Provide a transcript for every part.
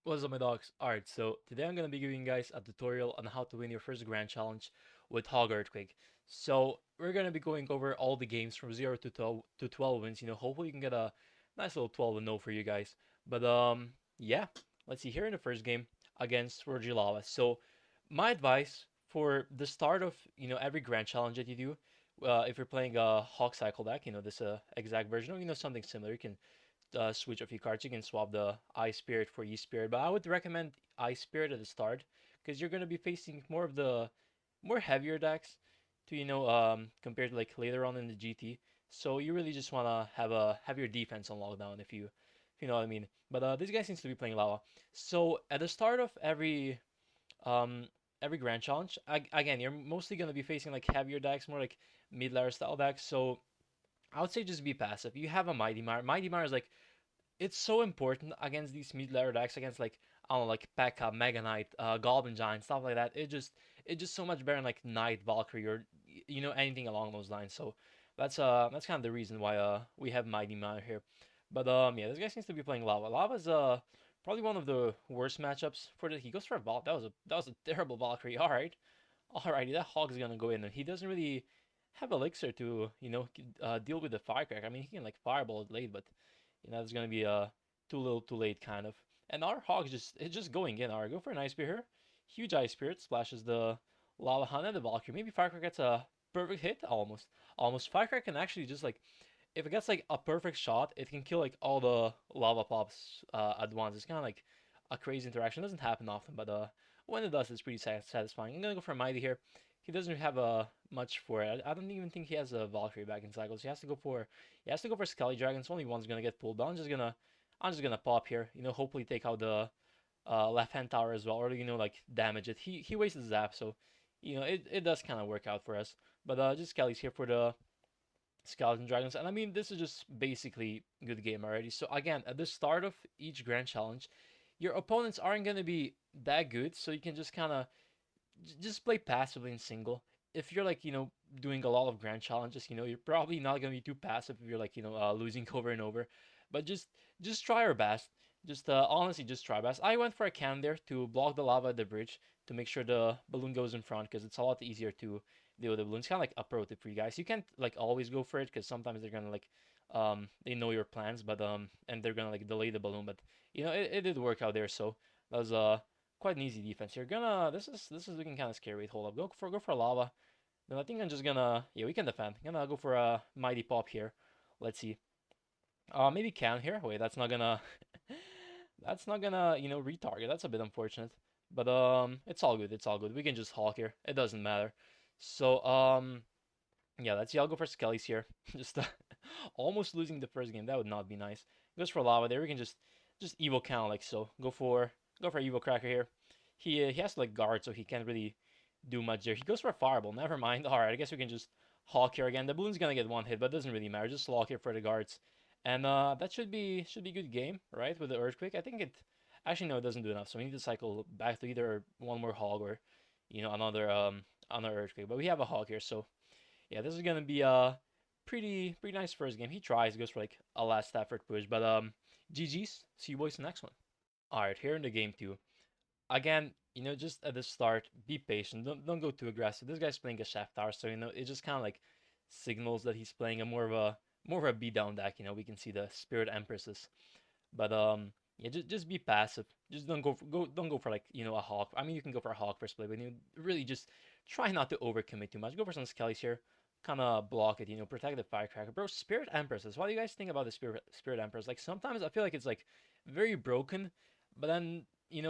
What's up, my dogs? Alright, so today I'm gonna be giving you guys a tutorial on how to win your first grand challenge with Hog Earthquake. So we're gonna be going over all the games from 0 to 12 wins. Hopefully you can get a nice little 12 and 0 for you guys. But yeah, let's see here in the first game against Lava. So my advice for the start of every grand challenge that you do, if you're playing a Hawk Cycle deck, this exact version, or something similar, you can switch a few cards. You can swap the Ice Spirit for E Spirit, but I would recommend Ice Spirit at the start because you're gonna be facing more of the more heavier decks to compared to like later on in the GT. So you really just wanna have your defense on lockdown if you know what I mean. But this guy seems to be playing Lava. So at the start of um every grand challenge, again you're mostly gonna be facing like heavier decks, more like mid layer style decks. So I would say just be passive. You have a Mighty Mar. Mighty Mar is like it's so important against these mid-layer decks, against like I don't know, like Pekka, Mega Knight, Goblin Giant, stuff like that. It's just so much better than like Knight, Valkyrie, or anything along those lines. So that's kind of the reason why we have Mighty Miner here. But yeah, this guy seems to be playing Lava. Lava's probably one of the worst matchups for the. He goes for a Val. That was a terrible Valkyrie. Alrighty, that Hog's gonna go in, and he doesn't really have Elixir to deal with the Firecracker. I mean, he can like Fireball it late, but it's gonna be too little, too late kind of. And our Hog's just going in. Alright, go for an Ice Spear here. Huge Ice Spirit splashes the Lava Hunt and the Valkyrie. Maybe Firecracker gets a perfect hit, almost. Firecracker can actually just like if it gets like a perfect shot, it can kill like all the lava pops at once. It's kind of like a crazy interaction. It doesn't happen often, but when it does, it's pretty satisfying. I'm gonna go for Mighty here. He doesn't have much for it. I don't even think he has a Valkyrie back in cycles. He has to go for Skelly Dragons. Only one's gonna get pulled, but I'm just gonna pop here. Hopefully take out the left hand tower as well, or like damage it. He wastes the zap, so it does kind of work out for us. But just Skelly's here for the Skeleton Dragons. And I mean, this is just basically good game already. So again, at the start of each grand challenge, your opponents aren't going to be that good, so you can just kind of just play passively in single. If you're like, doing a lot of grand challenges, you're probably not going to be too passive if you're like, losing over and over. But just try your best. Just honestly, just try best. I went for a cannon there to block the lava at the bridge to make sure the balloon goes in front because it's a lot easier to deal with the balloon. It's kind of like a pro tip for you guys. You can't like always go for it because sometimes they're gonna like they know your plans, but and they're gonna like delay the balloon. But it did work out there, so that was quite an easy defense. You're gonna this is looking kind of scary. Wait, hold up. Go for lava. Then I think I'm just gonna yeah we can defend. I'm gonna go for a mighty pop here. Let's see. Maybe can here. Wait, that's not gonna retarget. That's a bit unfortunate. But it's all good. It's all good. We can just hawk here. It doesn't matter. So yeah, let's see. I'll go for Skelly's here. Just almost losing the first game. That would not be nice. Goes for lava there. We can just Evo count like so. Go for Evo Cracker here. He has to like guard, so he can't really do much there. He goes for a fireball. Never mind. All right, I guess we can just hawk here again. The balloon's gonna get one hit, but it doesn't really matter. Just lock here for the guards, and that should be good game, right? With the earthquake, I think it. Actually, no, it doesn't do enough. So we need to cycle back to either one more hog or, another earthquake. But we have a hog here, so yeah, this is gonna be a pretty nice first game. He tries, goes for like a last effort push, but GG's. See you boys in the next one. All right, here in the game two. Again, just at the start, be patient. Don't go too aggressive. This guy's playing a chef tower, so it just kind of like signals that he's playing a more of a beat down deck. We can see the Spirit Empresses, but yeah, just be passive. Just don't go for like a hawk. I mean, you can go for a hawk first play, but really just try not to overcommit too much. Go for some skellies here, kind of block it. Protect the firecracker, bro. Spirit Empresses. What do you guys think about the Spirit Empress? Like sometimes I feel like it's like very broken, but then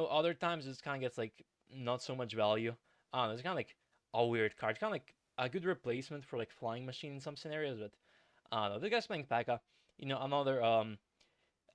other times it kind of gets like not so much value. I don't know. It's kind of like a weird card. Kind of like a good replacement for like flying machine in some scenarios, but I don't know. This guy's playing Pekka.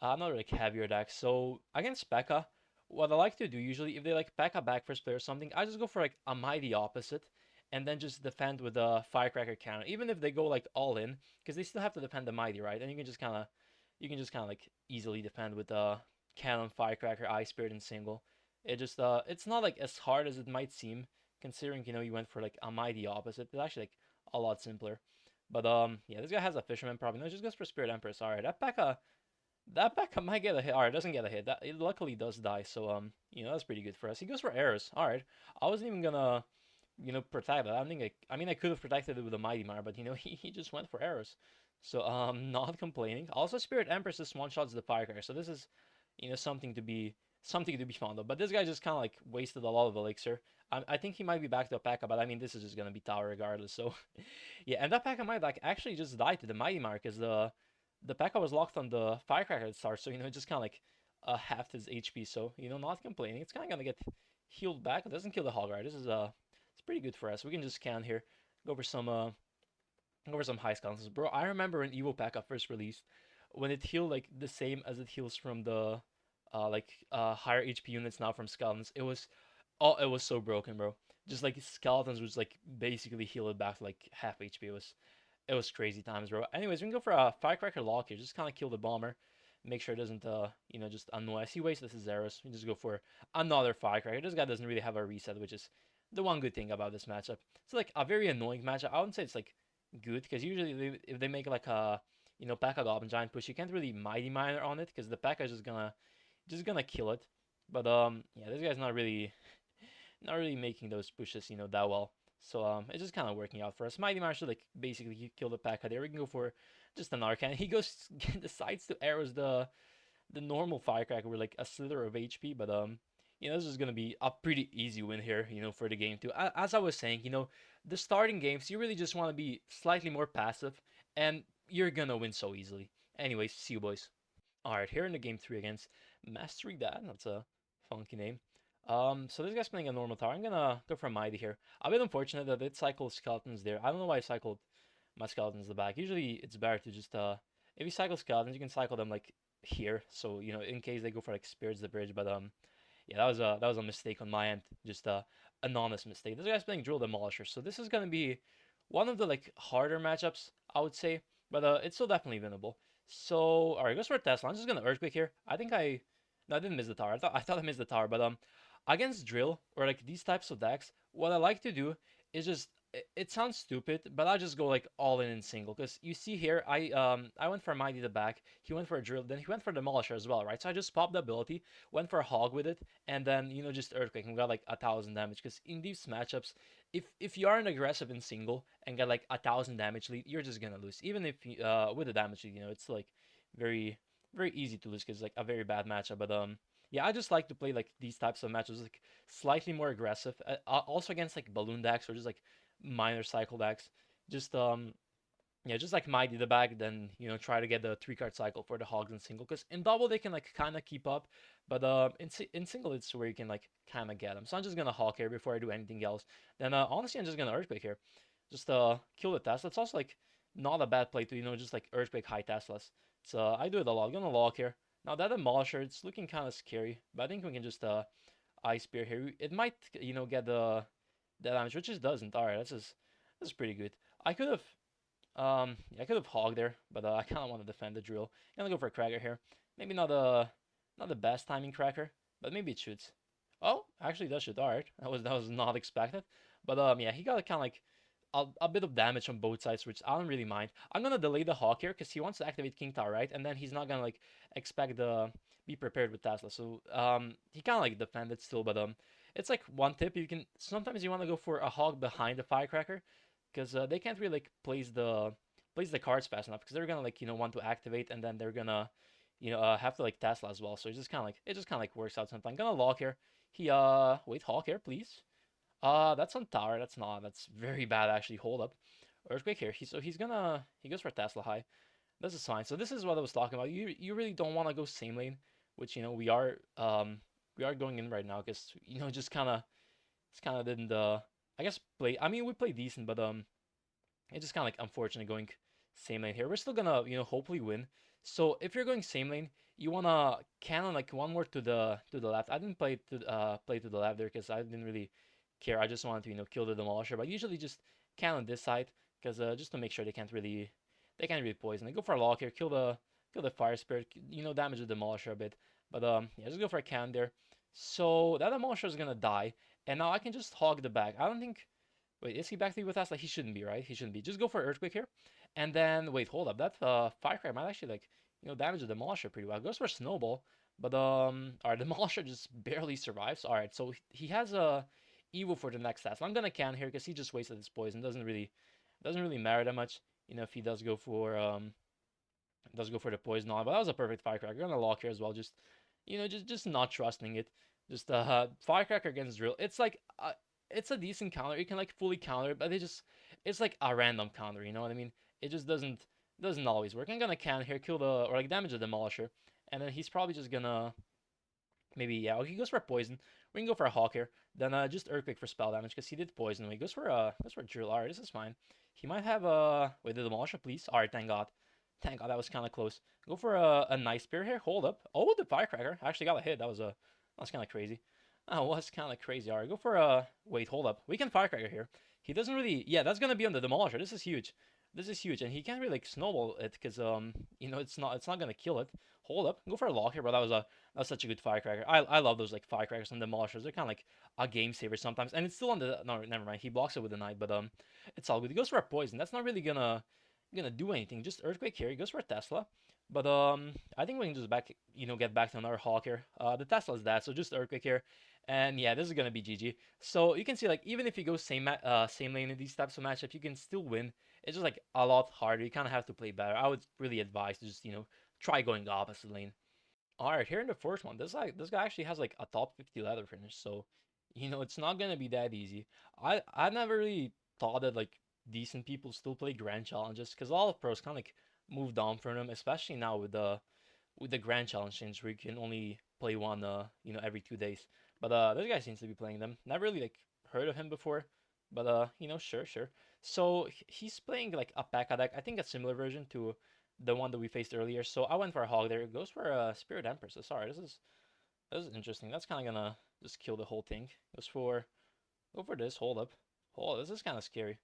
Another like heavier deck. So against Pekka, what I like to do usually, if they like Pekka back first play or something, I just go for like a mighty opposite, and then just defend with a firecracker cannon. Even if they go like all in, because they still have to defend the mighty, right? And you can just kind of like easily defend with the cannon, firecracker, ice spirit, and single. It's not like as hard as it might seem, considering you went for like a mighty opposite. It's actually like a lot simpler. But yeah, this guy has a fisherman probably. No, just goes for Spirit Empress. All right, that Pekka That Pekka might get a hit. Alright, doesn't get a hit. That it luckily does die, so that's pretty good for us. He goes for arrows. Alright. I wasn't even gonna, protect that. I mean I could have protected it with a Mighty Mire, but he just went for arrows. So not complaining. Also Spirit Empress just one shots the Firecracker, so this is, something to be fond of. But this guy just kinda like wasted a lot of elixir. I think he might be back to a Pekka, but I mean this is just gonna be tower regardless, so yeah, and that Pekka might like actually just die to the Mighty Mire because the Pekka was locked on the Firecracker at the start, so it just kind of like halved his HP. So not complaining. It's kind of gonna get healed back. It doesn't kill the Hog, right? This is it's pretty good for us. We can just scan here, go over some high skeletons, bro. I remember when Evo Pekka first released, when it healed like the same as it heals from the higher HP units now from skeletons. It was so broken, bro. Just like skeletons was like basically heal it back to like half HP. It was crazy times, bro. Anyways, we can go for a Firecracker lock here. Just kind of kill the bomber. Make sure it doesn't, just annoy. I see wasted his arrows. We just go for another Firecracker. This guy doesn't really have a reset, which is the one good thing about this matchup. It's like a very annoying matchup. I wouldn't say it's like good, because usually if they make like a, Pekka Goblin Giant push, you can't really Mighty Miner on it, because the Pekka is just gonna kill it. But yeah, this guy's not really making those pushes, that well. So it's just kind of working out for us. Mighty Miner should like basically kill the Pekka there. We can go for just an Arcane. He decides to arrows the normal Firecracker with like a slither of HP, but this is gonna be a pretty easy win here, for the game too. As I was saying, the starting games you really just want to be slightly more passive, and you're gonna win so easily. Anyways, see you boys. All right, here in the game three against Mastery Dad. That's a funky name. So this guy's playing a normal tower. I'm gonna go for a Mighty here. A bit unfortunate that it cycles skeletons there. I don't know why I cycled my skeletons in the back. Usually it's better to just if you cycle skeletons, you can cycle them like here. So in case they go for like spirits the bridge. But yeah, that was a mistake on my end. Just an honest mistake. This guy's playing Drill Demolisher, so this is gonna be one of the like harder matchups, I would say. But it's still definitely winnable. So all right, goes for a Tesla. I'm just gonna Earthquake here. I think no, I didn't miss the tower. I thought I missed the tower, but against drill or like these types of decks, what I like to do is just it sounds stupid, but I just go like all in single. Because you see here, I went for Mighty the back, he went for a drill, then he went for Demolisher as well, right? So I just popped the ability, went for a hog with it, and then just Earthquake and got like 1,000 damage. Because in these matchups, if you aren't aggressive in single and get like 1,000 damage lead, you're just gonna lose. Even if with the damage lead, it's like very very easy to lose because it's like a very bad matchup. But yeah, I just like to play like these types of matches, like slightly more aggressive. Also against like balloon decks or just like minor cycle decks. Just yeah, just like Mighty the bag, then try to get the 3 card cycle for the hogs in single. Because in double they can like kind of keep up, but in single it's where you can like kind of get them. So I'm just gonna hawk here before I do anything else. Then honestly I'm just gonna earthquake here, just kill the Tesla. It's also like not a bad play to just like earthquake high Teslas. So I do it a lot. I'm gonna log here. Now that Demolisher, it's looking kind of scary, but I think we can just Ice Spear here. It might, get the damage, which it doesn't. All right, that's pretty good. I could have, yeah, I could have hogged there, but I kind of want to defend the drill. I'm gonna go for a cracker here. Maybe not the best timing cracker, but maybe it shoots. Oh, actually it does shoot. All right, that was not expected. But yeah, he got kind of like a bit of damage on both sides, which I don't really mind. I'm gonna delay the hawk here because he wants to activate King Tower, right? And then he's not gonna like expect the be prepared with Tesla. So he kind of like defended still, but it's like one tip you can sometimes you want to go for a hog behind the firecracker because they can't really like place the cards fast enough because they're gonna like want to activate and then they're gonna have to like Tesla as well. So it just kind of like works out sometimes. I'm gonna lock here. He wait hawk here please. That's on tower. That's not. That's very bad actually. Hold up. Earthquake here. He goes for Tesla high. This is fine. So this is what I was talking about. You really don't want to go same lane, which we are going in right now because just kind of didn't I guess play. I mean we play decent, but it's just kind of like unfortunate going same lane here. We're still gonna hopefully win. So if you're going same lane, you wanna cannon like one more to the left. I didn't play to the left there because I didn't really care. I just wanted to kill the demolisher. But usually just cannon this side because just to make sure they can't really poison. I go for a lock here, kill the fire spirit, damage the demolisher a bit. But yeah, just go for a cannon there. So that demolisher is gonna die, and now I can just hog the back. I don't think. Wait, is he back to you with us? Like he shouldn't be, right? He shouldn't be. Just go for earthquake here, and then wait, hold up. That firecracker might actually like damage the Demolisher pretty well. Goes for Snowball, but our Demolisher just barely survives. All right, so he has a Evo for the next task. I'm gonna can here because he just wasted his poison. Doesn't really matter that much. If he does go for the poison on, but that was a perfect Firecracker. Gonna lock here as well. Just not trusting it. Just Firecracker against Drill. It's a decent counter. You can like fully counter it, but it's like a random counter. You know what I mean? It just doesn't always work. I'm gonna can here, kill the or like damage the Demolisher, and then he's probably just gonna maybe, yeah. Okay, he goes for poison. We can go for a Hawk here. Then just Earthquake for spell damage because he did poison. He goes for Drill. Alright, this is fine. He might have wait, the Demolisher, please. Alright, thank God. Thank God, that was kind of close. Go for a nice spear here. Hold up. Oh, the Firecracker actually got a hit. That was kind of crazy. That was kind of crazy. Alright, go for a wait. Hold up. We can Firecracker here. He doesn't really. Yeah, that's gonna be on the Demolisher. This is huge. This is huge, and he can't really like snowball it because it's not gonna kill it. Hold up. Go for a lock here, bro. That was such a good firecracker. I love those like firecrackers and demolishers. They're kind of like a game saver sometimes, and it's still on the no, never mind. He blocks it with the knight, but it's all good. He goes for a poison. That's not really gonna do anything. Just earthquake here. He goes for a Tesla, but I think we can just get back to another hawk here. The Tesla's that, so just earthquake here, and yeah, this is gonna be GG. So you can see like even if you go same lane in these types of matchups, you can still win. It's just like a lot harder. You kind of have to play better. I would really advise to just try going the opposite lane. All right, here in the first one, this guy actually has like a top 50 ladder finish, so it's not gonna be that easy. I never really thought that like decent people still play grand challenges because a lot of pros kind of like moved on from them, especially now with the grand challenge change where you can only play one every 2 days. But this guy seems to be playing them. Never really like heard of him before, but sure. So he's playing like a Pekka deck. I think a similar version to the one that we faced earlier. So I went for a hog there. It goes for a Spirit Empress. Sorry, this is interesting. That's kind of gonna just kill the whole thing. Go for this. Hold up. This is kind of scary.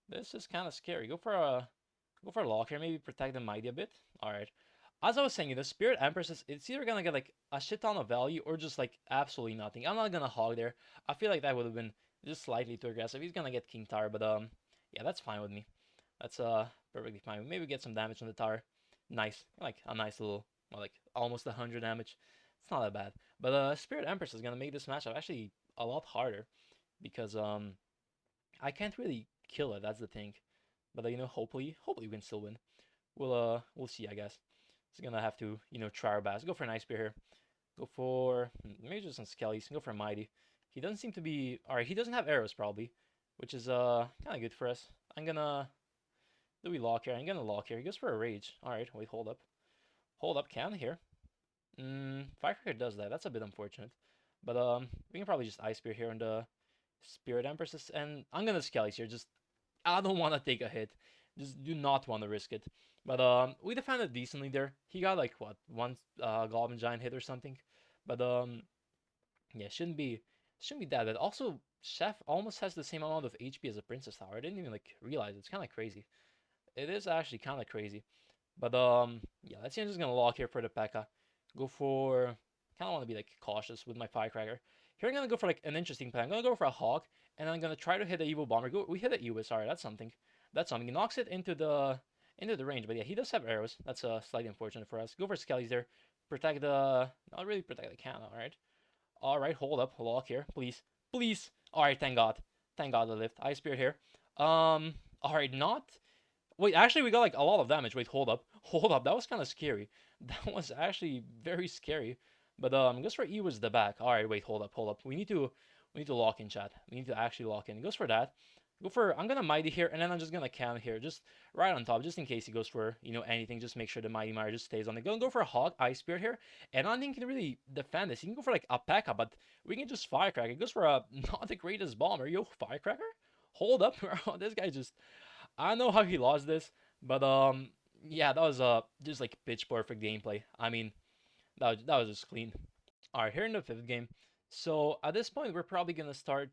This is kind of scary. Go for a lock here. Maybe protect the mighty a bit. All right. As I was saying, the Spirit Empress it's either gonna get like a shit ton of value or just like absolutely nothing. I'm not gonna hog there. I feel like that would have been just slightly too aggressive. He's gonna get King Tower, but yeah, that's fine with me. That's perfectly fine. Maybe get some damage on the tower. Nice, like a nice little, well, like almost 100 damage. It's not that bad. But Spirit Empress is gonna make this matchup actually a lot harder because I can't really kill it. That's the thing. But hopefully we can still win. We'll see. I guess it's gonna have to try our best. Go for an Ice Spear here. Go for maybe just some Skellies. Go for Mighty. He doesn't seem to be all right. He doesn't have arrows probably, which is kind of good for us. I'm gonna do we lock here? I'm gonna lock here. He goes for a rage. Alright, wait, hold up. Hold up, can here. Firecracker does that. That's a bit unfortunate. But we can probably just Ice Spear here on the Spirit Empresses. And I'm gonna Skellies here. Just I don't wanna take a hit. Just do not wanna risk it. But we defended decently there. He got like what, one Goblin Giant hit or something. But yeah, shouldn't be that bad. Also, Chef almost has the same amount of HP as a Princess Tower. I didn't even like realize it's kinda crazy. It is actually kind of crazy. But yeah, let's see. I'm just gonna lock here for the Pekka. Go for kind of want to be like cautious with my Firecracker. Here I'm gonna go for like an interesting plan. I'm gonna go for a Hawk, and I'm gonna try to hit the Evil Bomber. We hit the Evil. Sorry, that's something. That's something. He knocks it into the range. But yeah, he does have arrows. That's slightly unfortunate for us. Go for Skellies there. Protect the not really protect the cannon. All right. All right. Hold up. Lock here, please. Please. All right. Thank God. Thank God the lift. Ice Spirit here. All right. Not Wait, actually, we got like a lot of damage. Wait, hold up. Hold up. That was kind of scary. That was actually very scary. But goes for E was the back. All right, wait, hold up, hold up. We need to lock in, chat. We need to actually lock in. He goes for that. I'm gonna mighty here, and then I'm just gonna count here, just right on top, just in case he goes for anything. Just make sure the mighty mire just stays on the go. Go for a hog, ice spear here, and I don't think he can really defend this. He can go for like a Pekka, but we can just firecracker. He goes for a not the greatest bomber. Yo, firecracker. Hold up, bro. This guy just I don't know how he lost this, but yeah, that was just like pitch perfect gameplay. I mean, that was just clean. All right, here in the fifth game. So at this point, we're probably gonna start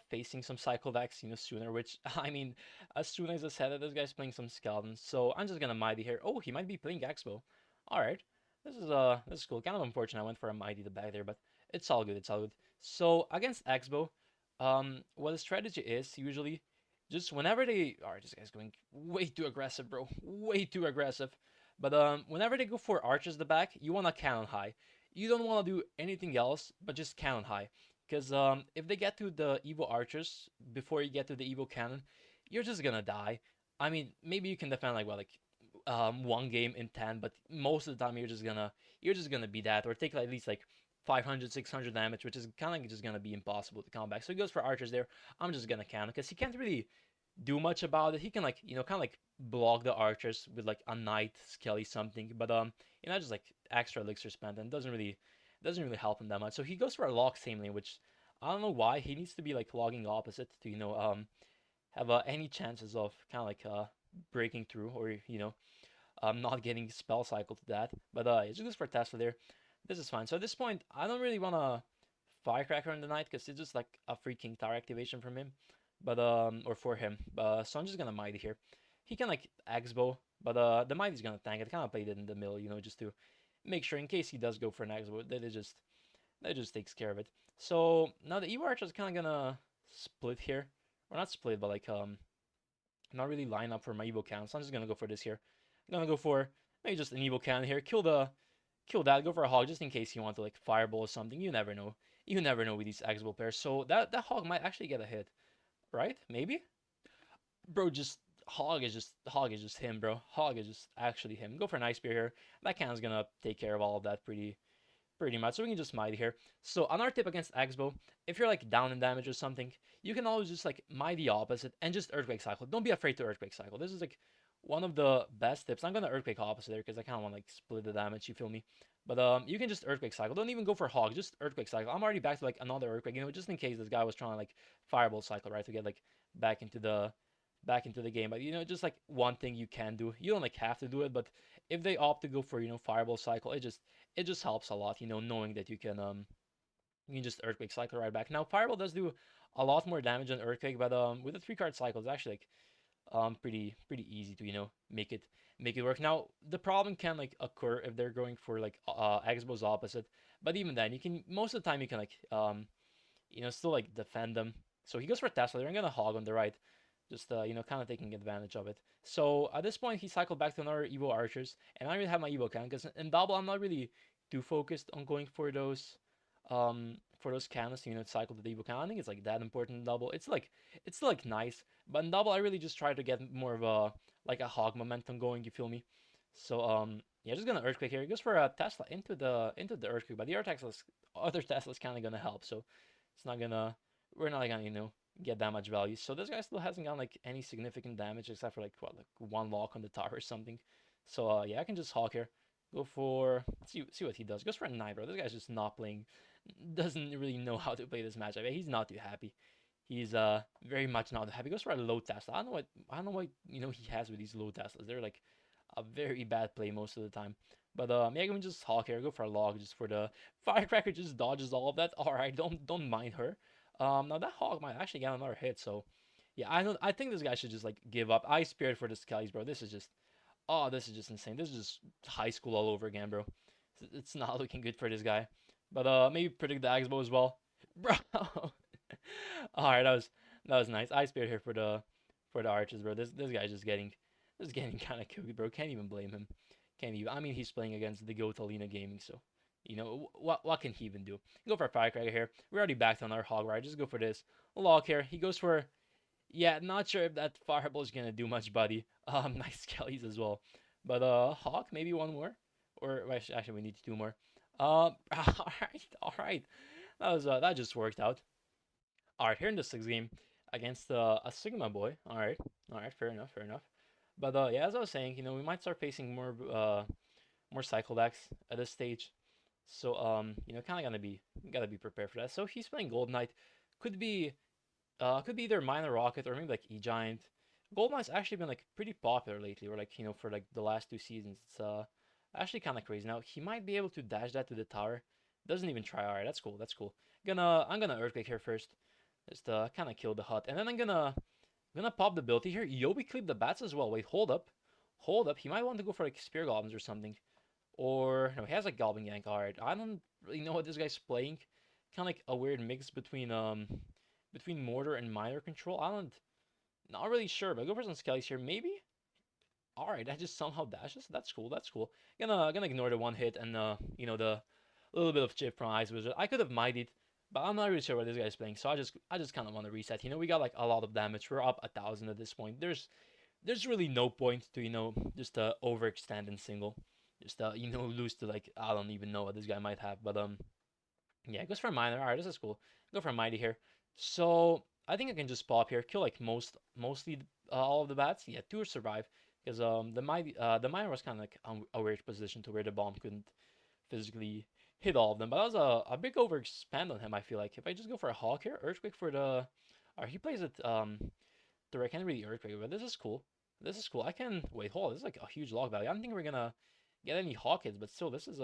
facing some cycle decks, sooner. Which I mean, as soon as I said that, this guy's playing some skeletons. So I'm just gonna mighty here. Oh, he might be playing Xbow. All right, this is cool. Kind of unfortunate I went for a mighty the back there, but it's all good. It's all good. So against Xbow, what the strategy is usually just whenever they. All right, this guy's going way too aggressive, bro. Way too aggressive. But whenever they go for archers the back, you want to cannon high. You don't want to do anything else but just cannon high. Because if they get to the Evo archers before you get to the Evo cannon, you're just gonna die. I mean, maybe you can defend like what, like one game in 10, but most of the time you're just gonna be that or take like, at least like 500, 600 damage, which is kind of just gonna be impossible to combat. So he goes for archers there. I'm just gonna cannon because he can't really do much about it. He can like kind of like block the archers with like a knight, skelly something, but just like extra elixir spent and doesn't really help him that much. So he goes for a log same lane, which I don't know why he needs to be like logging opposite to have any chances of kind of like breaking through or not getting spell cycle to that. But it's just for Tesla there. This is fine. So at this point, I don't really want to Firecracker in the night because it's just like a free King Tower activation from him, but or for him. So I'm just gonna Mighty here. He can like Xbow, but the Mighty's gonna tank it. Kind of played it in the middle, just to make sure in case he does go for an Xbow, that just takes care of it. So now the Evo Archer is kind of gonna split here, or not split, but like not really line up for my Evo count. So I'm just gonna go for this here. I'm gonna go for maybe just an Evo cannon here. Kill that. Go for a hog just in case you want to like fireball or something. You never know. You never know with these Xbow pairs. So that hog might actually get a hit, right? Maybe. Bro, just hog is just him, bro. Hog is just actually him. Go for an ice spear here. That cannon's gonna take care of all of that pretty much. So we can just might here. So another tip against Xbow, if you're like down in damage or something, you can always just like might the opposite and just earthquake cycle. Don't be afraid to earthquake cycle. This is like one of the best tips. I'm gonna earthquake opposite there because I kind of want to like split the damage. You feel me? But you can just earthquake cycle. Don't even go for hog. Just earthquake cycle. I'm already back to like another earthquake. Just in case this guy was trying to like fireball cycle, right, to get like back into the back into the game. But just like one thing you can do. You don't like have to do it, but if they opt to go for fireball cycle, it just helps a lot. Knowing that you can just earthquake cycle right back. Now fireball does do a lot more damage than earthquake, but with a 3 card cycle, it's actually like pretty easy to make it work. Now the problem can like occur if they're going for like Xbow's opposite, but even then you can most of the time you can like still like defend them. So he goes for Tesla. They're gonna hog on the right, just kind of taking advantage of it. So at this point he cycled back to another Evo archers, and I really have my Evo cannon because in double I'm not really too focused on going for those cannons to cycle to the Evo cannon. I think it's like that important in double. It's like nice, but in double I really just try to get more of a like a hog momentum going. You feel me? So yeah, just gonna earthquake here. He goes for a Tesla into the earthquake, but the other Tesla's kind of gonna help. So it's not gonna we're not gonna get that much value. So this guy still hasn't gotten like any significant damage except for like what, like one lock on the tower or something. So yeah, I can just hog here. Go for see what he does. Goes for a knight, bro. This guy's just not playing. Doesn't really know how to play this match. I mean, he's not too happy. He's very much not happy. Goes for a low Tesla. I don't know what he has with these low Teslas. They're like a very bad play most of the time. But yeah, can we just hawk here? Go for a log just for the firecracker. Just dodges all of that. All right, don't mind her. Now that hog might actually get another hit. So yeah, I think this guy should just like give up. I spared for the Skellies, bro. This is just insane. This is just high school all over again, bro. It's not looking good for this guy. But maybe predict the Xbow as well, bro. All right, that was nice. I spared here for the archers, bro. This guy's just getting kind of cooked, bro. Can't even blame him. Can't even. I mean, he's playing against the GOAT Alina Gaming, so what can he even do? Go for a firecracker here. We're already backed on our hog, right? Just go for this log here. He goes for yeah. Not sure if that fireball is gonna do much, buddy. Nice skellies as well, but hawk maybe one more, or actually we need two more. All right. That just worked out. All right, here in the sixth game against a Sigma boy. All right, fair enough, fair enough. But yeah, as I was saying, we might start facing more cycle decks at this stage. So kind of gotta be prepared for that. So he's playing Gold Knight. Could be could be either Minor Rocket or maybe like E Giant. Gold Knight's actually been like pretty popular lately, or like for like the last 2 seasons. It's actually kind of crazy. Now he might be able to dash that to the tower. Doesn't even try. All right, that's cool. That's cool. I'm gonna earthquake here first, just kind of kill the hut, and then I'm gonna pop the ability here. Yobi clip the bats as well. Wait, hold up. He might want to go for like spear goblins or something, or no, he has like goblin yank. All right, I don't really know what this guy's playing. Kind of like a weird mix between mortar and minor control. Not really sure, but go for some skellies here. Maybe Alright, that just somehow dashes. That's cool. That's cool. Gonna ignore the one hit and the little bit of chip from Ice Wizard. I could have mightied, but I'm not really sure what this guy's playing. So I just kind of want to reset. We got like a lot of damage. We're up 1,000 at this point. There's really no point to just overextend in single. Just lose to like I don't even know what this guy might have. But yeah, it goes for a minor. Alright, this is cool. Go for a mighty here. So I think I can just pop here, kill like mostly all of the bats. Yeah, two survive because the minor was kind of like a weird position to where the bomb couldn't physically hit all of them. But that was a big overexpand on him. I feel like if I just go for a hawk here, earthquake for the, or he plays it I can't really earthquake, but this is cool. This is cool. I can wait. Hold. This is like a huge log value. I don't think we're gonna get any hawk hits, but still, this is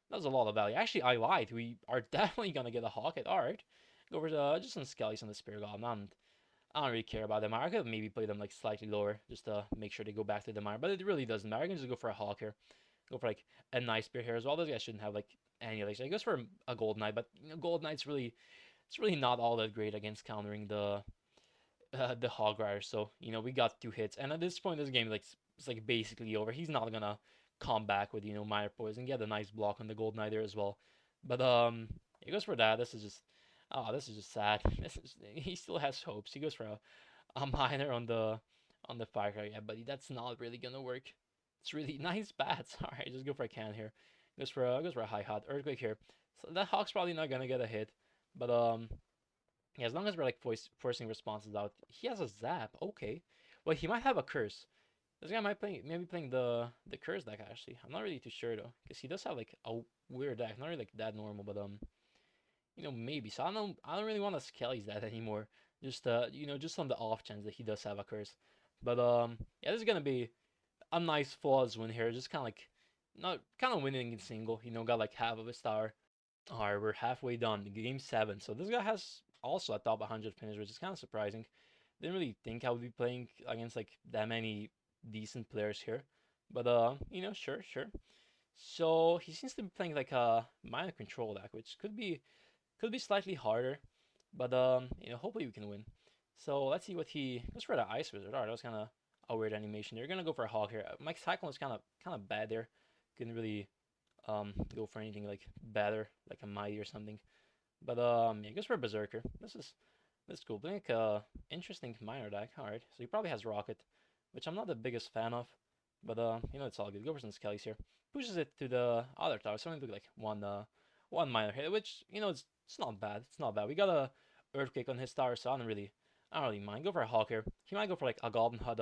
that's a lot of value. Actually, I lied. We are definitely gonna get a hawk hit. All right, go for just some skellies on the Spirit Golem. I don't really care about them. I could maybe play them like slightly lower just to make sure they go back to the mire, but it really doesn't matter. I can just go for a hawk here. Go for like a nice spear here as well. Those guys shouldn't have like any like. He goes for a gold knight, but gold knight's really it's really not all that great against countering the hog rider. So we got two hits, and at this point, this game like it's like basically over. He's not gonna come back with minor poison. Get a nice block on the gold knight there as well. But he goes for that. This is just sad. He still has hopes. He goes for a minor on the firecracker. Yeah, but that's not really gonna work. It's really nice bats. All right, just go for a can here. Goes for a high hot earthquake here. So that hawk's probably not gonna get a hit, but yeah, as long as we're like forcing responses out, he has a zap. Okay, well he might have a curse. This guy might maybe playing the curse deck actually. I'm not really too sure though, because he does have like a weird deck, not really like that normal, but maybe. So I don't really want to Skelly's that anymore. Just on the off chance that he does have a curse. But yeah, this is gonna be a nice flawless win here. Just kind of like not kind of winning in single. Got like half of a star. Alright, we're halfway done. Game 7. So this guy has also a top 100 finish, which is kind of surprising. Didn't really think I would be playing against like that many decent players here. But sure, sure. So he seems to be playing like a minor control deck, which could be slightly harder. But hopefully we can win. So let's see what he goes for the ice wizard. Alright, that was kind of a weird animation. They're gonna go for a hog here. My cyclone is kind of bad there. Couldn't really go for anything like better, like a mighty or something. But yeah, I guess we're berserker. This is cool. Playing like interesting minor deck. All right, so he probably has rocket, which I'm not the biggest fan of. But it's all good. Go for some skellies here. Pushes it to the other tower. So only took like one minor hit, which it's not bad. It's not bad. We got a earthquake on his tower, so I don't really mind. Go for a hawk here. He might go for like a goblin hut.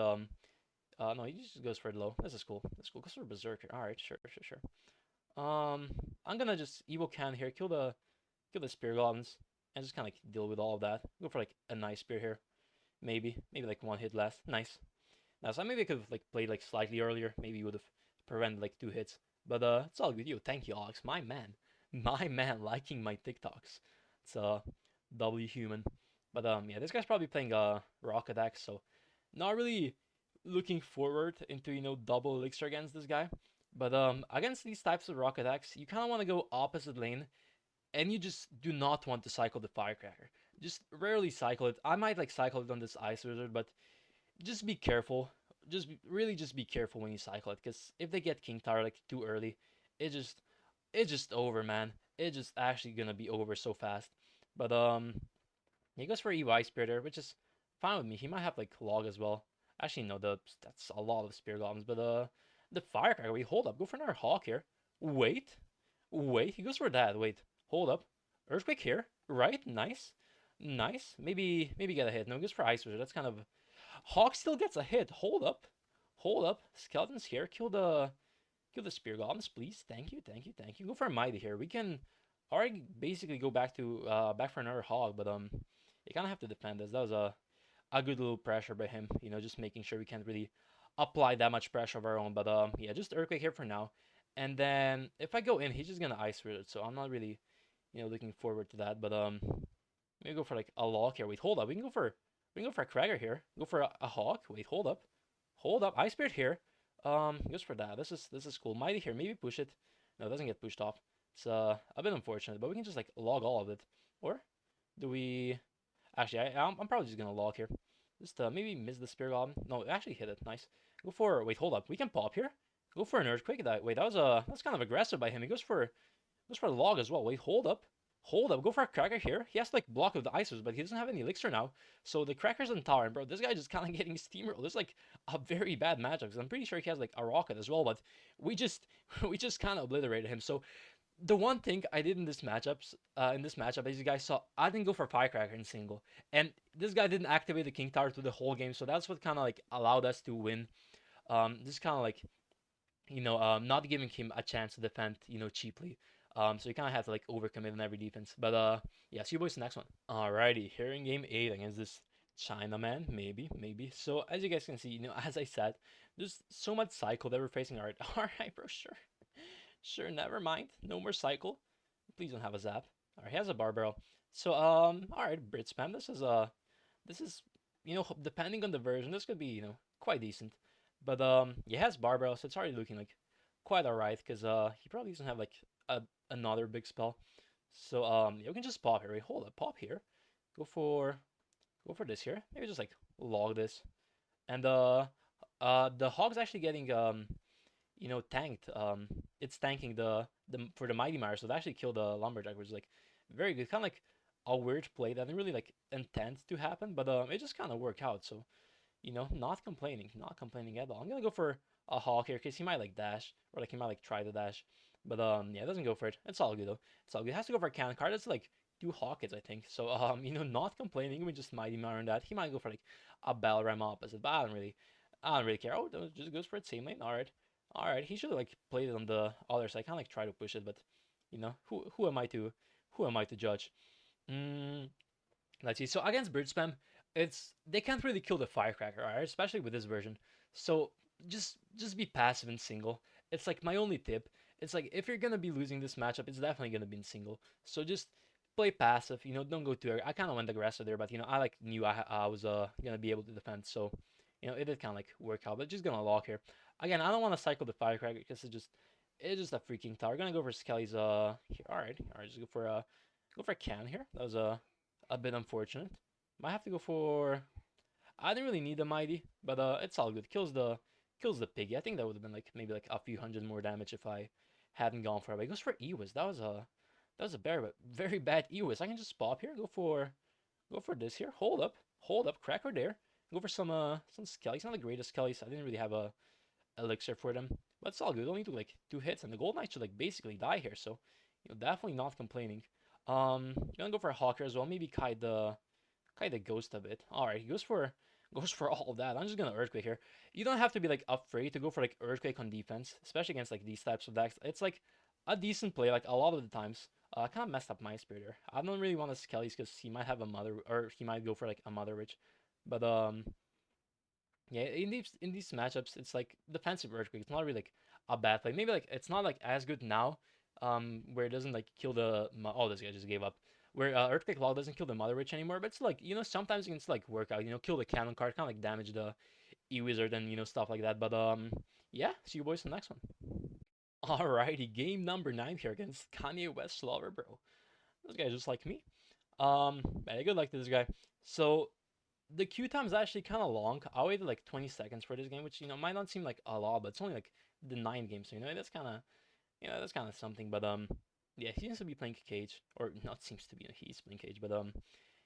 No, he just goes for the low. This is cool. This is cool. Goes for berserker. All right, sure, sure, sure. I'm gonna just evil can here, kill the spear goblins, and just kind of like deal with all of that. Go for like a nice spear here, maybe like one hit less. Nice. Now, so maybe I could have like played like slightly earlier. Maybe would have prevented like two hits. But it's all good. Thank you, Alex, my man, liking my TikToks. It's W human. But yeah, this guy's probably playing rocket axe, so not really looking forward into double elixir against this guy. But against these types of rocket axe, you kind of want to go opposite lane, and you just do not want to cycle the firecracker. Just rarely cycle it. I might like cycle it on this ice wizard, but just be careful. Really just be careful when you cycle it, because if they get king tower like too early, it just it's just over, man. It's just actually gonna be over so fast. But he goes for EY Spear there, which is fine with me. He might have like log as well. Actually, no, that's a lot of spear goblins. But the firecracker. Wait, hold up. Go for another hawk here. Wait, wait. He goes for that. Wait, hold up. Earthquake here. Right. Nice, nice. Maybe get a hit. No, he goes for ice wizard. That's kind of hawk still gets a hit. Hold up, hold up. Skeletons here. Kill the spear goblins, please. Thank you, thank you, thank you. Go for a mighty here. We can already basically go back for another hog, but you kind of have to defend this. That was a good little pressure by him. Just making sure we can't really apply that much pressure of our own. But yeah, just earthquake here for now. And then if I go in, he's just gonna ice through it. So I'm not really looking forward to that. But maybe go for like a lock here. Wait, hold up. We can go for a Cragger here. Go for a hawk. Wait, hold up. Hold up. Ice Spirit here. Just for that. This is cool. Mighty here. Maybe push it. No, it doesn't get pushed off. It's a bit unfortunate, but we can just like log all of it. Or do we? Actually, I'm probably just gonna log here. Just maybe miss the Spear Goblin. No, it actually hit it. Nice. Go for, wait, hold up. We can pop here. Go for an earthquake. Wait, that's kind of aggressive by him. He goes for a log as well. Wait, hold up. Hold up. Go for a cracker here. He has to like block with the ISOs, but he doesn't have any elixir now. So the cracker's in tower, and bro, this guy just kind of getting steamrolled. This is like a very bad matchup because I'm pretty sure he has like a rocket as well, but we just we just kind of obliterated him. So the one thing I did in this matchup, as you guys saw, I didn't go for Firecracker in single, and this guy didn't activate the King Tower through the whole game, so that's what kind of like allowed us to win. This kind of like not giving him a chance to defend, cheaply. So you kind of have to like overcommit in every defense. But yeah, see you boys the next one. Alrighty, here in game 8 against this Chinaman, maybe. So as you guys can see, as I said, there's so much cycle that we're facing. Alright, bro, sure, never mind. No more cycle. Please don't have a zap. Alright, he has a bar barrel. So alright, Brit spam. This is depending on the version, this could be quite decent. But he has bar barrel, so it's already looking like quite alright because he probably doesn't have like another big spell. So yeah, we can just pop here. Wait, hold up, pop here. Go for this here. Maybe just like log this, and the Hog's actually getting tanked. It's tanking the for the Mighty Mire, so it actually killed the Lumberjack, which is like very good. Kind of like a weird play that didn't really like intend to happen, but it just kind of worked out. So not complaining at all. I'm gonna go for a Hog here because he might like dash or like he might like try to dash, but yeah, it doesn't go for it. It's all good though. It's all good. It has to go for a cannon card. That's like two Hawk hits, I think. So not complaining. We just Mighty Mire on that. He might go for like a Bell Ram opposite, but I don't really care. Oh, that just goes for it. Same lane. All right. He should have like played it on the other side. Kind of like try to push it, but who am I to judge? Mm, let's see. So against Bird Spam, they can't really kill the Firecracker, alright? Especially with this version. So just be passive in single. It's like my only tip. It's like if you're gonna be losing this matchup, it's definitely gonna be in single. So just play passive. Don't go too. I kind of went aggressive there, but I like knew I was gonna be able to defend. So it did kind of like work out. But just gonna lock here. Again, I don't want to cycle the Firecracker because it's just a freaking tower. Gonna go for Skelly's here. All right. Just go for a can here. That was a bit unfortunate. Might have to go for. I didn't really need the mighty, but it's all good. Kills the piggy. I think that would have been like maybe like a few hundred more damage if I hadn't gone for it. But he goes for Ewis. That was a very bad Ewis. I can just pop here. Go for this here. Hold up. Cracker there. Go for some Skellies. Not the greatest Skellies. I didn't really have a elixir for them, but it's all good. Only took like 2 hits, and the Gold Knight should like basically die here. So definitely not complaining. Gonna go for a Hawker as well. Maybe kite the ghost a bit. All right, he goes for all of that. I'm just gonna earthquake here. You don't have to be like afraid to go for like earthquake on defense, especially against like these types of decks. It's like a decent play. Like a lot of the times, I kind of messed up my spirit here. I don't really want to Skelly's because he might have a mother, or he might go for like a mother witch. But yeah, in these matchups, it's like defensive earthquake. It's not really like a bad play. Maybe like it's not like as good now, where it doesn't like kill the. Oh, this guy just gave up. Where earthquake log doesn't kill the mother witch anymore, but it's like sometimes you can still like work out. Kill the cannon card, kind of like damage the e wizard and stuff like that. But yeah, see you boys in the next one. Alrighty, game number 9 here against Kanye West Lover, bro. This guy's just like me. Yeah, good luck to this guy. So the queue time is actually kind of long. I waited like 20 seconds for this game, which might not seem like a lot, but it's only like the 9 game, so that's kind of something. But yeah, he seems to be playing Cage, or not seems to be. He's playing Cage, but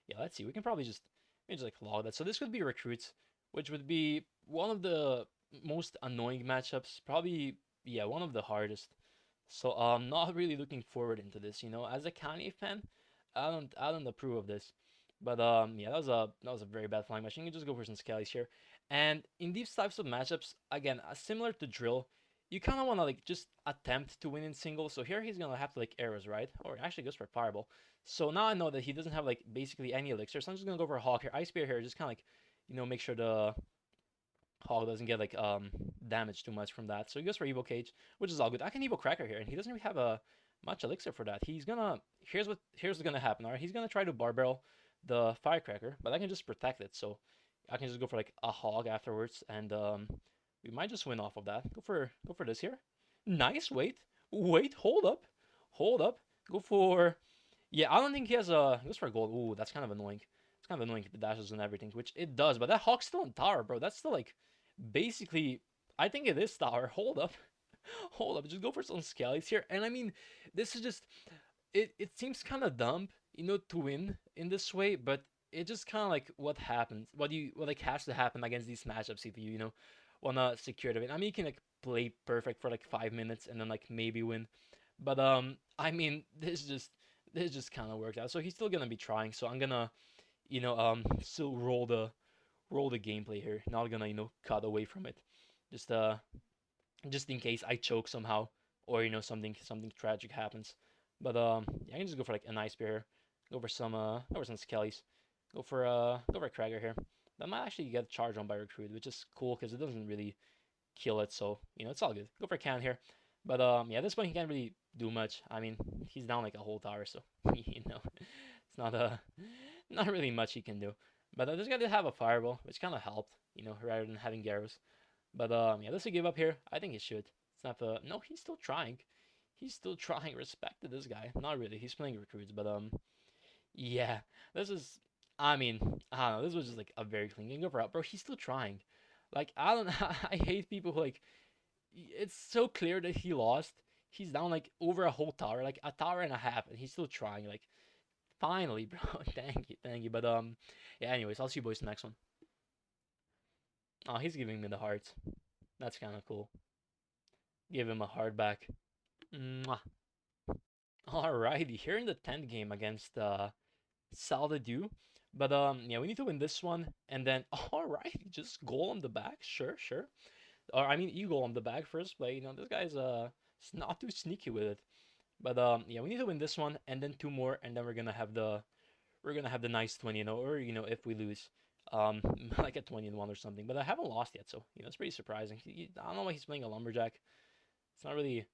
yeah, let's see. We can probably just maybe just like log that. So this could be recruits, which would be one of the most annoying matchups. Probably yeah, one of the hardest. So I'm not really looking forward into this. As a Kanye fan, I don't approve of this. But yeah, that was a very bad flying machine. You can just go for some Skellies here. And in these types of matchups, again, similar to Drill, you kind of want to like just attempt to win in single. So here he's gonna have to like arrows, right? Or actually goes for Fireball. So now I know that he doesn't have like basically any elixir. So I'm just gonna go for a Hawk here. Ice Spear here, just kind of like make sure the Hog doesn't get like damaged too much from that. So he goes for Evo Cage, which is all good. I can Evo Cracker here, and he doesn't really have a much elixir for that. Here's what's gonna happen. All right, he's gonna try to bar barrel the Firecracker, but I can just protect it. So I can just go for like a Hog afterwards, and we might just win off of that. Go for this here. Nice. Wait. Hold up. Go for. Yeah, I don't think he has a. He goes for gold. Ooh, that's kind of annoying. It's kind of annoying the dashes and everything, which it does. But that Hawk's still in tower, bro. That's still like basically I think it is tower. Hold up. Hold up. Just go for some skellies here. And I mean, this is just it seems kind of dumb, to win in this way, but it just kind of like what happens, what like has to happen against these matchups if you wanna secure the win. I mean, you can like play perfect for like 5 minutes and then like maybe win, but I mean, this just kind of worked out. So he's still gonna be trying. So I'm gonna still roll the gameplay here. Not gonna cut away from it, just just in case I choke somehow or something tragic happens. But yeah, I can just go for like a nice bear. Go for some skellies. Go for a Krager here. That might actually get charged on by recruit, which is cool because it doesn't really kill it, so it's all good. Go for a can here. But yeah, at this point he can't really do much. I mean, he's down like a whole tower, so it's not really much he can do. But this guy did have a fireball, which kind of helped, rather than having Garrows. But yeah, does he give up here? I think he should. It's not no, he's still trying. He's still trying. Respect to this guy. Not really. He's playing recruits, but yeah, this is. I mean, I don't know. This was just like a very clean game. Go for out, bro. He's still trying. Like I don't. I hate people who like. It's so clear that he lost. He's down like over a whole tower, like a tower and a half, and he's still trying. Like finally, bro. Thank you. But yeah. Anyways, I'll see you boys next one. Oh, he's giving me the hearts. That's kind of cool. Give him a heart back. Mwah. Alrighty, here in the 10th game against Saldadew. But yeah, we need to win this one, and then alrighty, just goal on the back, sure, sure. Or I mean, eagle on the back first play. This guy's not too sneaky with it. But yeah, we need to win this one, and then two more, and then we're gonna have the nice 20, or if we lose, um, like a 20-1 or something. But I haven't lost yet, so it's pretty surprising. I don't know why he's playing a lumberjack. It's not really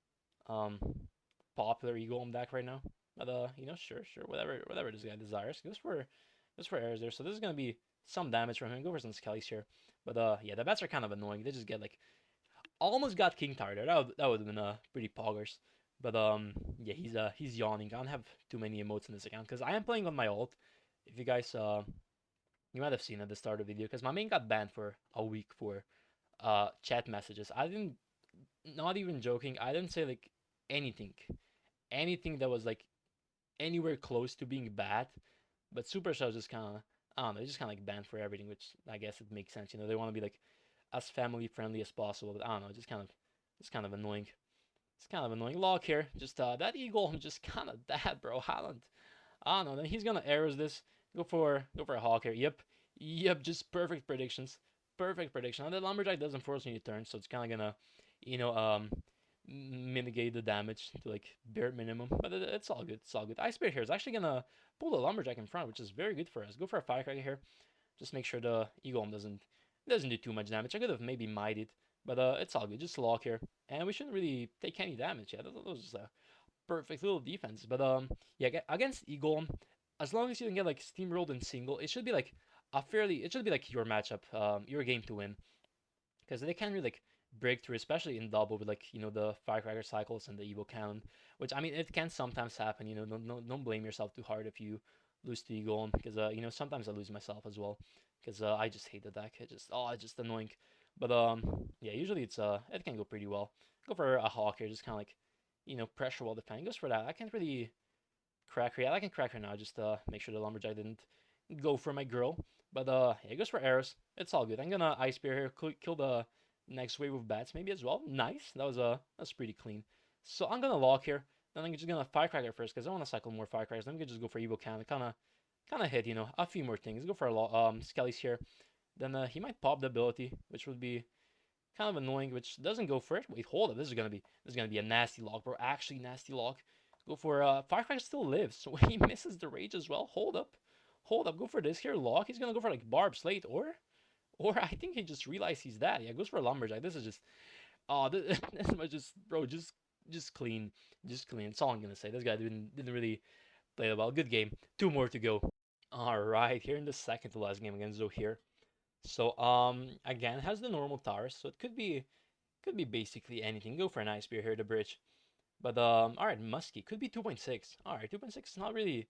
um popular eagle on deck right now. But sure, sure, whatever this guy desires. Goes for errors there. So this is gonna be some damage from him. Go for some skellies here. But yeah, the bats are kind of annoying. They just get like almost got king tower there. That would have been pretty poggers. But yeah, he's yawning. I don't have too many emotes in this account because I am playing on my ult. If you guys you might have seen at the start of the video because my main got banned for a week for chat messages. I didn't, not even joking. I didn't say like anything that was like anywhere close to being bad. But Supercell just kind of, I don't know, they just kind of like banned for everything, which I guess it makes sense. They want to be like as family friendly as possible. But I don't know, just kind of annoying. It's kind of annoying. Log here, just that eagle, I'm just kind of that, bro. Haaland. I don't know. Then he's gonna arrows this. Go for a hawk here. Yep. Just perfect predictions. Perfect prediction. And the lumberjack doesn't force me to turn, so it's kind of gonna, you know, um, mitigate the damage to like bare minimum. But it's all good. It's all good. Ice Bear here is actually gonna pull the lumberjack in front, which is very good for us. Go for a firecracker here. Just make sure the eagle doesn't do too much damage. I could have maybe mited, but it's all good. Just lock here, and we shouldn't really take any damage. Yeah, that was just a perfect little defense. But yeah, against eagle, as long as you can get like steamrolled in single, it should be like it should be like your matchup, your game to win, because they can't really like break through, especially in double with like the firecracker cycles and the evo cannon. Which I mean, it can sometimes happen. Don't blame yourself too hard if you lose to eagle, because sometimes I lose myself as well, because I just hate the deck. It's just annoying. But yeah, usually it can go pretty well. Go for a hawk here, just kind of like pressure while defending. Goes for that. I can't really crack her. Yeah, I can crack her now. Just make sure the lumberjack didn't go for my girl. But yeah, it goes for arrows. It's all good. I'm gonna ice spear here, kill the next wave of bats maybe as well. Nice. That's pretty clean. So I'm gonna lock here. Then I'm just gonna firecracker first because I want to cycle more firecrackers. Then we can just go for evil cannon. Kind of hit a few more things. Go for skellies here. Then he might pop the ability, which would be kind of annoying, which doesn't go for it. Wait, hold up. This is gonna be a nasty lock, bro. Actually, nasty lock. Go for firecracker still lives, so he misses the rage as well. Hold up. Go for this here lock. He's gonna go for like barb slate or I think he just realized he's that. Yeah, goes for a lumberjack. This is just this was just bro, just clean, just clean. That's all I'm gonna say. This guy didn't really play it well. Good game. Two more to go. All right, here in the second to last game against Zohir. So again has the normal towers, so it could be basically anything. Go for an ice spear here, the bridge. But all right, Muskie could be 2.6. All right, 2.6 is not really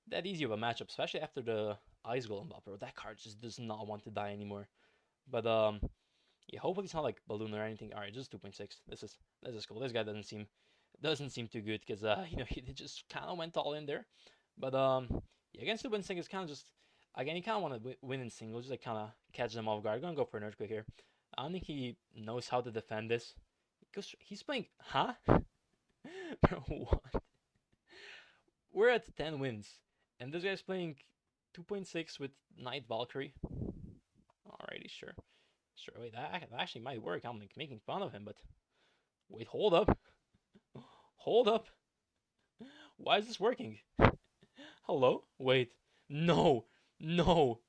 that easy of a matchup, especially after the Ice Golem buff, bro. That card just does not want to die anymore. But Yeah, hopefully it's not like balloon or anything. All right, just 2.6. This is cool. This guy doesn't seem too good because he just kind of went all in there. But yeah, against 2.6 is kind of just again, you kind of want to win in singles, just like kind of catch them off guard. Gonna go for an earthquake here. I don't think he knows how to defend this. Because he's playing, huh? Bro, what? We're at 10 wins, and this guy's playing 2.6 with Knight Valkyrie. Alrighty, sure. Sure, wait, that actually might work. I'm like making fun of him, but wait, hold up. Hold up. Why is this working? Hello? Wait. No. No.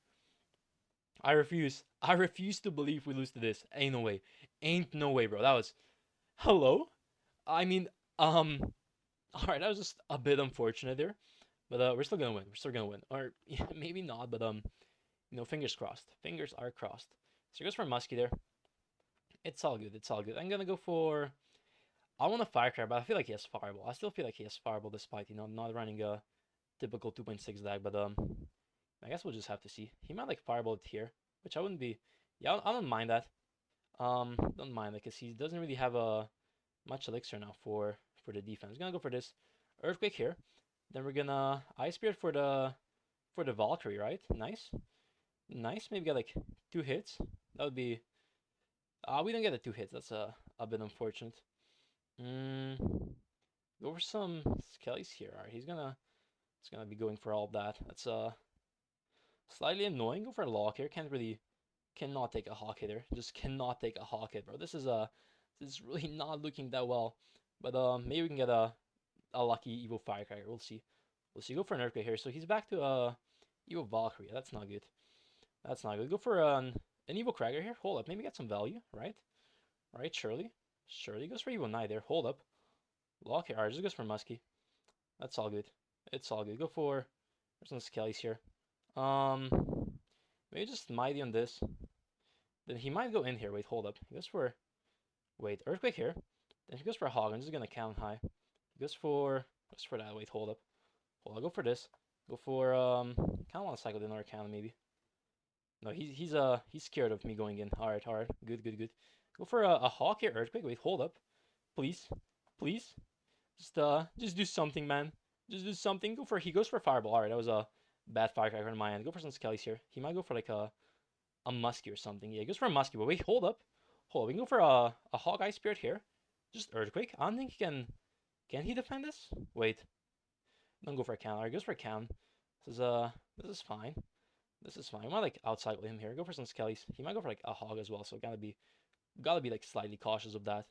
I refuse. I refuse to believe we lose to this. Ain't no way. Ain't no way, bro. That was. Hello? I mean, alright, that was just a bit unfortunate there. But we're still gonna win. We're still gonna win. Or yeah, maybe not, but fingers crossed. Fingers are crossed. So he goes for Muskie there. It's all good. It's all good. I'm gonna go for. I want a Firecracker, but I feel like he has Fireball. I still feel like he has Fireball despite not running a typical 2.6 deck. But I guess we'll just have to see. He might like Fireball it here, which I wouldn't be. Yeah, I don't mind that. Don't mind it because he doesn't really have much elixir now for the defense. Gonna go for this Earthquake here. Then we're gonna Ice Spirit for the Valkyrie, right? Nice. Nice. Maybe get like 2 hits. That would be. We don't get the 2 hits. That's a bit unfortunate. Go for some Skellies here. Alright, he's gonna be going for all of that. That's slightly annoying. Go for a lock here. Cannot take a hawk hitter. Just cannot take a hawk hit, bro. This is really not looking that well. But maybe we can get a lucky Evo Firecracker. We'll see. We'll see. Go for an Earthquake here. So he's back to Evo Valkyrie. That's not good. That's not good. Go for an Evo Cracker here. Hold up. Maybe get some value, right? Right, surely. Surely goes for Evo Knight there. Hold up. Lock here. Alright, just goes for Muskie. That's all good. It's all good. Go for. There's some Skellies here. Um, maybe just Mighty on this. Then he might go in here. Wait, hold up. He goes for. Wait, Earthquake here. Then he goes for Hog. I'm just gonna count high. He goes for that. Wait, hold up. Hold on, go for this. Go for kinda wanna cycle the another counter maybe. No, he's scared of me going in. Alright, alright. Good, good, good. Go for a Hawk here, Earthquake. Wait, hold up. Please. Please. Just do something, man. Just do something. He goes for Fireball. Alright, that was a bad Firecracker on my end. Go for some Skellies here. He might go for like a Muskie or something. Yeah, he goes for a Muskie, but wait, hold up. Hold up. We can go for a Hawkeye Spirit here. Just Earthquake. I don't think he can. Can he defend this? Wait. Don't go for a count. Alright, goes for a count. This is fine. This is fine. I might like outside with him here. Go for some Skellies. He might go for like a hog as well, so gotta be like slightly cautious of that.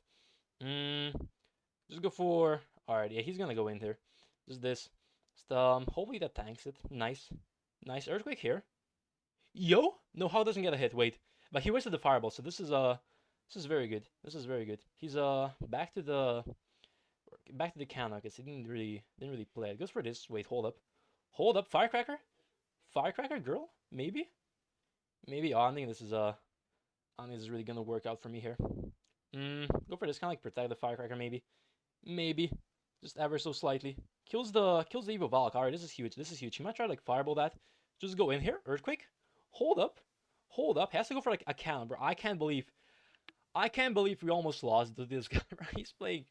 Just go for. Alright, yeah, he's gonna go in there. Just this. Just, hopefully that tanks it. Nice. Nice Earthquake here. Yo? No, how doesn't get a hit? Wait. But he wasted the fireball, so this is very good. This is very good. He's back to the counter because he didn't really play. It goes for this. Wait, hold up. Hold up, Firecracker? Firecracker girl? Maybe? Maybe. Oh, I don't think this is really gonna work out for me here. Go for this, kinda like protect the Firecracker maybe. Maybe. Just ever so slightly. Kills the Evo Valk. Alright, this is huge. This is huge. He might try to like fireball that. Just go in here. Earthquake. Hold up. Hold up. He has to go for like a count, bro. I can't believe we almost lost to this guy, right? He's playing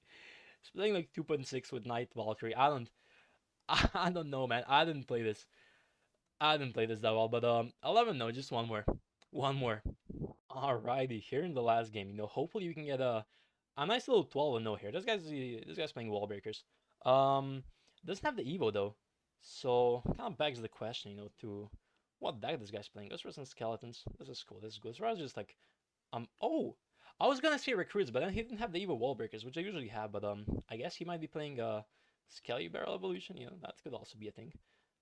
like 2.6 with Knight Valkyrie. I don't know, man. I didn't play this. I didn't play this that well, but I'll let him know. Just one more. One more. Alrighty, here in the last game, hopefully we can get a nice little 12-0 here. This guy's playing wall breakers. Doesn't have the Evo though, so kind of begs the question, to what deck this guy's playing. Goes for some skeletons. This is cool. This is good. So I was just like, oh, I was gonna say recruits, but then he didn't have the Evo wall breakers, which I usually have. But I guess he might be playing Skelly Barrel Evolution. That could also be a thing.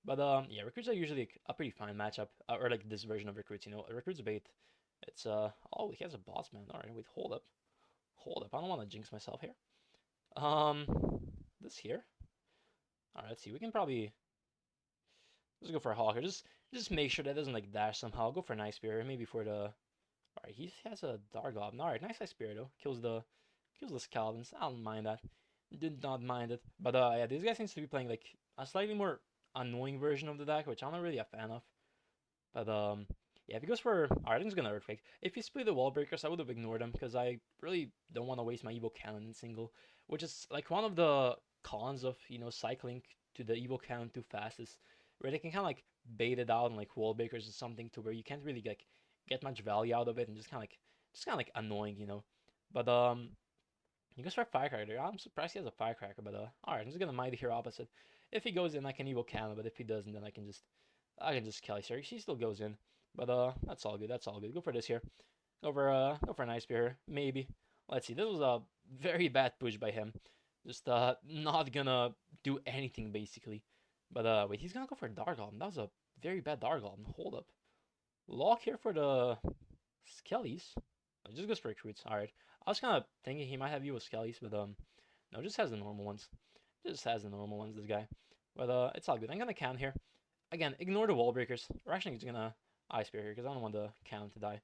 But yeah, recruits are usually a pretty fine matchup, or like this version of recruits. Recruits bait. It's oh, he has a boss man. All right, wait, hold up. I don't want to jinx myself here. This here. All right, let's see. We can probably let's go for a Hawker. Just make sure that doesn't like dash somehow. Go for a nice Spirit, maybe for the. All right, he has a Dark Goblin. All right, nice Spirit though. Kills the Skeletons. I don't mind that. Did not mind it. But yeah, these guys seems to be playing like a slightly more annoying version of the deck, which I'm not really a fan of. But Yeah, if he goes for, alright, I'm just gonna Earthquake. If he split the Wall Breakers, I would have ignored him because I really don't want to waste my Evo Cannon in single, which is like one of the cons of cycling to the Evo Cannon too fast is where they can kind of like bait it out and like Wall Breakers or something to where you can't really like get much value out of it and just kind of like annoying. But he goes for a Firecracker. I'm surprised he has a Firecracker, but alright, I'm just gonna Mighty Hero opposite. If he goes in, I can Evo Cannon, but if he doesn't, then I can just Kelly Sir. He still goes in. But that's all good. That's all good. Go for this here. Go for an Ice Bear. Maybe. Let's see. This was a very bad push by him. Just not gonna do anything basically. But wait, he's gonna go for Dark Golem. That was a very bad Dark Golem. Hold up. Lock here for the Skellies. Oh, he just goes for recruits. Alright. I was kinda thinking he might have you with Skellies, but no, just has the normal ones. Just has the normal ones, this guy. But it's all good. I'm gonna count here. Again, ignore the wall breakers. We're actually just gonna Ice Bear here because I don't want the cannon to die.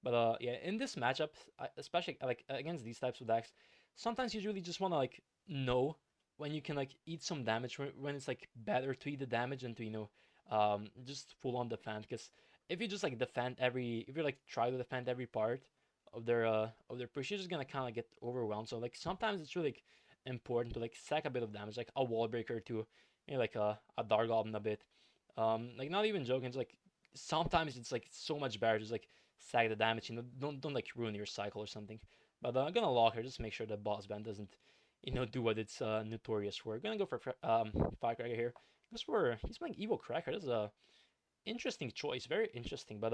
But yeah, in this matchup, especially like against these types of decks, sometimes you really just want to like know when you can like eat some damage when it's like better to eat the damage than to just full on defend. Because if you just like if you like try to defend every part of their push, you're just gonna kind of get overwhelmed. So like sometimes it's really like, important to like sack a bit of damage, like a wall breaker to like a dark goblin a bit. Like not even joking, it's like sometimes it's like so much better just like sag the damage, don't like ruin your cycle or something. But I'm gonna lock her just to make sure that boss band doesn't, do what it's notorious for. Gonna go for Firecracker here. He's playing Evil Cracker. That's a interesting choice, very interesting. But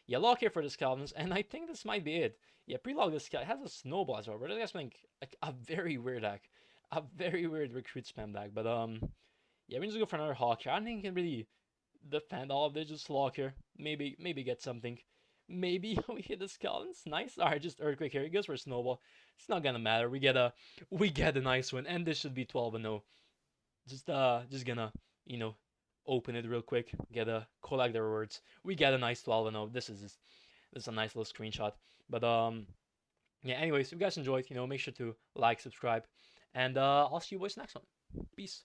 yeah, lock here for the Skeletons, and I think this might be it. Yeah, pre-log this guy has a snowball as well, but this guy's playing like a very weird deck, a very weird recruit spam deck. But yeah, we just go for another Hawk here. I don't think he can really defend all of this. Just lock here. Maybe get something. Maybe we hit the skeletons. Nice. All right, just earthquake here. He goes for a snowball. It's not gonna matter. We get a nice win, and this should be 12-0. Just gonna you know open it real quick. Collect the rewards. We get a nice 12-0. This is a nice little screenshot. But yeah. Anyways, if you guys enjoyed, make sure to like, subscribe, and I'll see you boys next one. Peace.